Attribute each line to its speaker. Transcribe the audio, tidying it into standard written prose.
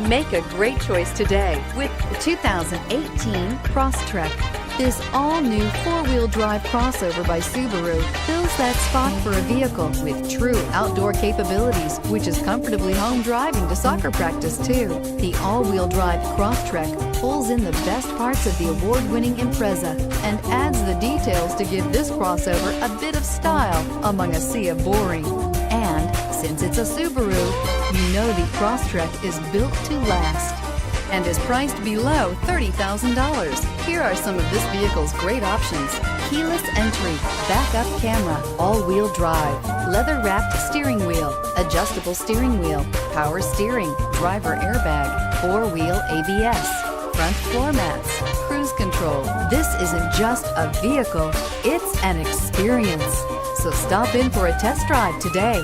Speaker 1: Make a great choice today with
Speaker 2: the 2018 Crosstrek. This all-new four-wheel drive crossover by Subaru fills that spot for a vehicle with true outdoor capabilities, which is comfortably home driving to soccer practice too. The all-wheel drive Crosstrek pulls in the best parts of the award-winning Impreza and adds the details to give this crossover a bit of style among a sea of boring. And since it's a Subaru, you know the Crosstrek is built to last and is priced below $30,000. Here are some of this vehicle's great options: keyless entry, backup camera, all-wheel drive, leather-wrapped steering wheel, adjustable steering wheel, power steering, driver airbag, four-wheel ABS, front floor mats, cruise control. This isn't just a vehicle, it's an experience. So stop in for a test drive today.